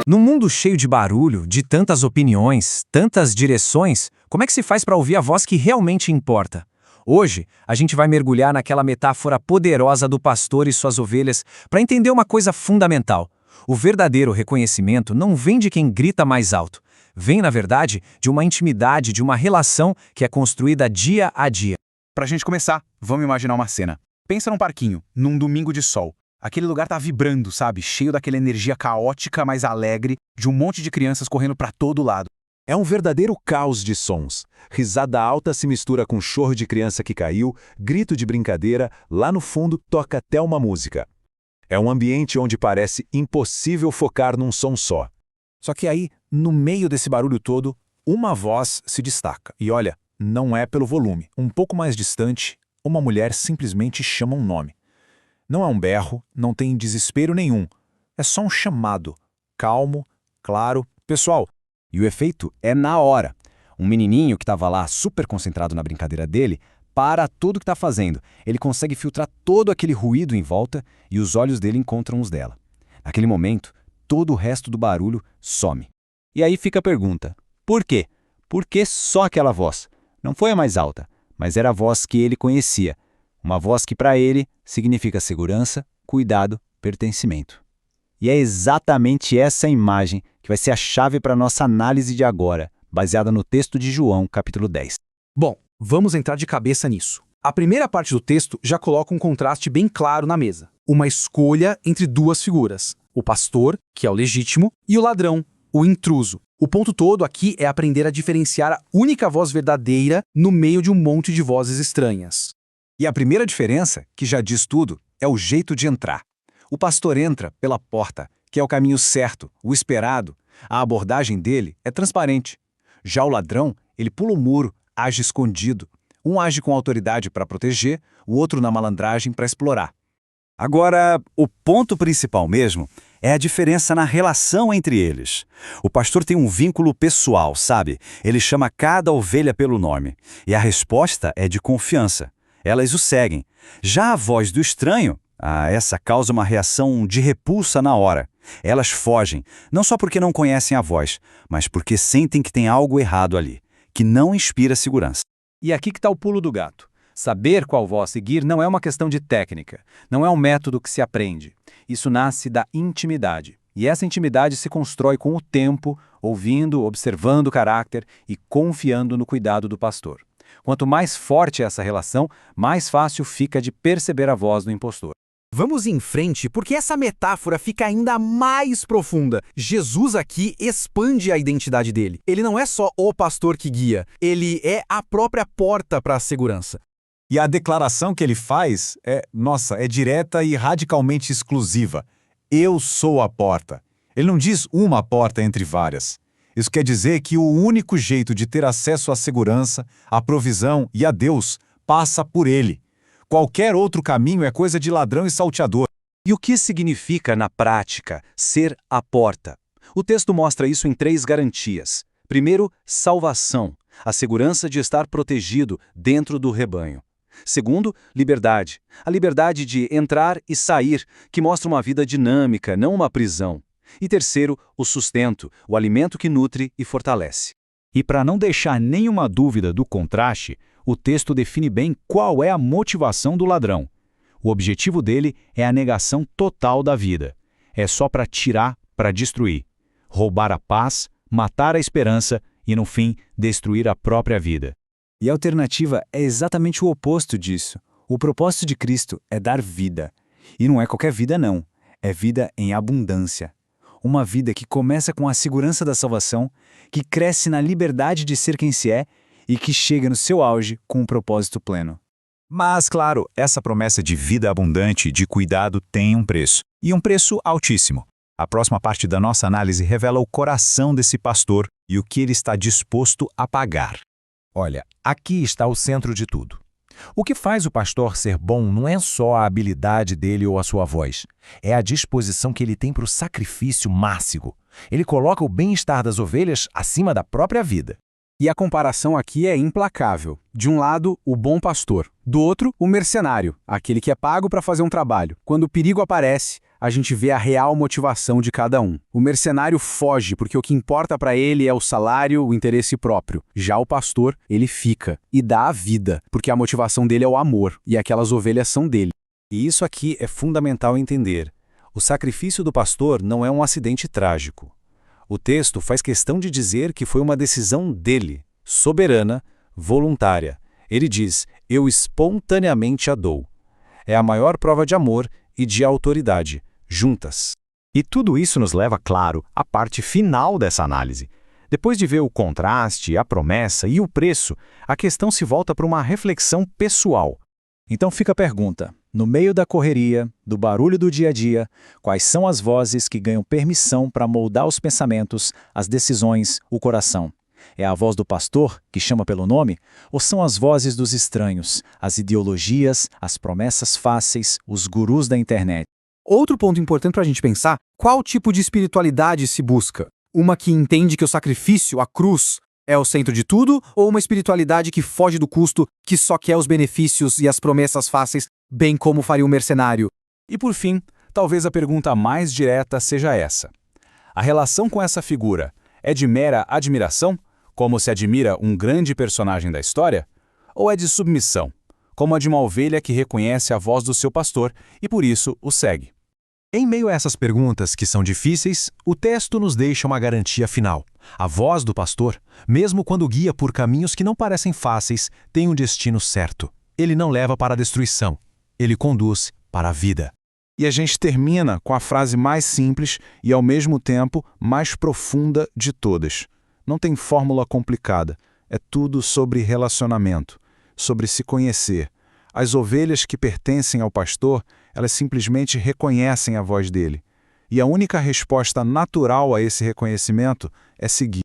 Num mundo cheio de barulho, de tantas opiniões, tantas direções, como é que se faz para ouvir a voz que realmente importa? Hoje, a gente vai mergulhar naquela metáfora poderosa do pastor e suas ovelhas para entender uma coisa fundamental. O verdadeiro reconhecimento não vem de quem grita mais alto. Vem, na verdade, de uma intimidade, de uma relação que é construída dia a dia. Pra gente começar, vamos imaginar uma cena. Pensa num parquinho, num domingo de sol. Aquele lugar tá vibrando, sabe? Cheio daquela energia caótica, mas alegre, de um monte de crianças correndo pra todo lado. É um verdadeiro caos de sons. Risada alta se mistura com choro de criança que caiu, grito de brincadeira, lá no fundo toca até uma música. É um ambiente onde parece impossível focar num som só. Só que aí, no meio desse barulho todo, uma voz se destaca. E olha, não é pelo volume. Um pouco mais distante, uma mulher simplesmente chama um nome. Não é um berro, não tem desespero nenhum. É só um chamado. Calmo, claro. Pessoal, e o efeito é na hora. Um menininho que estava lá super concentrado na brincadeira dele, para tudo que está fazendo. Ele consegue filtrar todo aquele ruído em volta e os olhos dele encontram os dela. Naquele momento, todo o resto do barulho some. E aí fica a pergunta, por quê? Por que só aquela voz? Não foi a mais alta, mas era a voz que ele conhecia. Uma voz que para ele significa segurança, cuidado, pertencimento. E é exatamente essa imagem que vai ser a chave para a nossa análise de agora, baseada no texto de João, capítulo 10. Bom, vamos entrar de cabeça nisso. A primeira parte do texto já coloca um contraste bem claro na mesa. Uma escolha entre duas figuras. O pastor, que é o legítimo, e o ladrão, o intruso. O ponto todo aqui é aprender a diferenciar a única voz verdadeira no meio de um monte de vozes estranhas. E a primeira diferença, que já diz tudo, é o jeito de entrar. O pastor entra pela porta, que é o caminho certo, o esperado. A abordagem dele é transparente. Já o ladrão, ele pula o muro, age escondido. Um age com autoridade para proteger, o outro na malandragem para explorar. Agora, o ponto principal mesmo é a diferença na relação entre eles. O pastor tem um vínculo pessoal, sabe? Ele chama cada ovelha pelo nome. E a resposta é de confiança. Elas o seguem. Já a voz do estranho, essa causa uma reação de repulsa na hora. Elas fogem, não só porque não conhecem a voz, mas porque sentem que tem algo errado ali, que não inspira segurança. E aqui que está o pulo do gato. Saber qual voz seguir não é uma questão de técnica, não é um método que se aprende. Isso nasce da intimidade. E essa intimidade se constrói com o tempo, ouvindo, observando o caráter e confiando no cuidado do pastor. Quanto mais forte é essa relação, mais fácil fica de perceber a voz do impostor. Vamos em frente, porque essa metáfora fica ainda mais profunda. Jesus aqui expande a identidade dele. Ele não é só o pastor que guia, ele é a própria porta para a segurança. e a declaração que ele faz é direta e radicalmente exclusiva. Eu sou a porta. Ele não diz uma porta entre várias. Isso quer dizer que o único jeito de ter acesso à segurança, à provisão e a Deus passa por ele. Qualquer outro caminho é coisa de ladrão e salteador. E o que significa, na prática, ser a porta? O texto mostra isso em 3 garantias. Primeiro, salvação, a segurança de estar protegido dentro do rebanho. Segundo, liberdade, a liberdade de entrar e sair, que mostra uma vida dinâmica, não uma prisão. E terceiro, o sustento, o alimento que nutre e fortalece. E para não deixar nenhuma dúvida do contraste, o texto define bem qual é a motivação do ladrão. O objetivo dele é a negação total da vida. É só para tirar, para destruir. Roubar a paz, matar a esperança e, no fim, destruir a própria vida. E a alternativa é exatamente o oposto disso. O propósito de Cristo é dar vida. E não é qualquer vida, não. É vida em abundância. Uma vida que começa com a segurança da salvação, que cresce na liberdade de ser quem se é e que chega no seu auge com um propósito pleno. Mas, claro, essa promessa de vida abundante e de cuidado tem um preço. E um preço altíssimo. A próxima parte da nossa análise revela o coração desse pastor e o que ele está disposto a pagar. Olha, aqui está o centro de tudo. O que faz o pastor ser bom não é só a habilidade dele ou a sua voz. É a disposição que ele tem para o sacrifício máximo. Ele coloca o bem-estar das ovelhas acima da própria vida. E a comparação aqui é implacável. De um lado, o bom pastor. Do outro, o mercenário, aquele que é pago para fazer um trabalho. Quando o perigo aparece, a gente vê a real motivação de cada um. O mercenário foge porque o que importa para ele é o salário, o interesse próprio. Já o pastor, ele fica e dá a vida, porque a motivação dele é o amor e aquelas ovelhas são dele. E isso aqui é fundamental entender. O sacrifício do pastor não é um acidente trágico. O texto faz questão de dizer que foi uma decisão dele, soberana, voluntária. Ele diz, eu espontaneamente a dou. É a maior prova de amor e de autoridade, juntas. E tudo isso nos leva, claro, à parte final dessa análise. Depois de ver o contraste, a promessa e o preço, a questão se volta para uma reflexão pessoal. Então fica a pergunta, no meio da correria, do barulho do dia a dia, quais são as vozes que ganham permissão para moldar os pensamentos, as decisões, o coração? É a voz do pastor, que chama pelo nome, ou são as vozes dos estranhos, as ideologias, as promessas fáceis, os gurus da internet? Outro ponto importante para a gente pensar, qual tipo de espiritualidade se busca? Uma que entende que o sacrifício, a cruz, é o centro de tudo, ou uma espiritualidade que foge do custo, que só quer os benefícios e as promessas fáceis, bem como faria um mercenário? E por fim, talvez a pergunta mais direta seja essa. A relação com essa figura é de mera admiração, como se admira um grande personagem da história? Ou é de submissão, como a de uma ovelha que reconhece a voz do seu pastor e por isso o segue? Em meio a essas perguntas que são difíceis, o texto nos deixa uma garantia final. A voz do pastor, mesmo quando guia por caminhos que não parecem fáceis, tem um destino certo. Ele não leva para a destruição, ele conduz para a vida. E a gente termina com a frase mais simples e, ao mesmo tempo, mais profunda de todas. Não tem fórmula complicada, é tudo sobre relacionamento, sobre se conhecer. As ovelhas que pertencem ao pastor, elas simplesmente reconhecem a voz dele. E a única resposta natural a esse reconhecimento é seguir.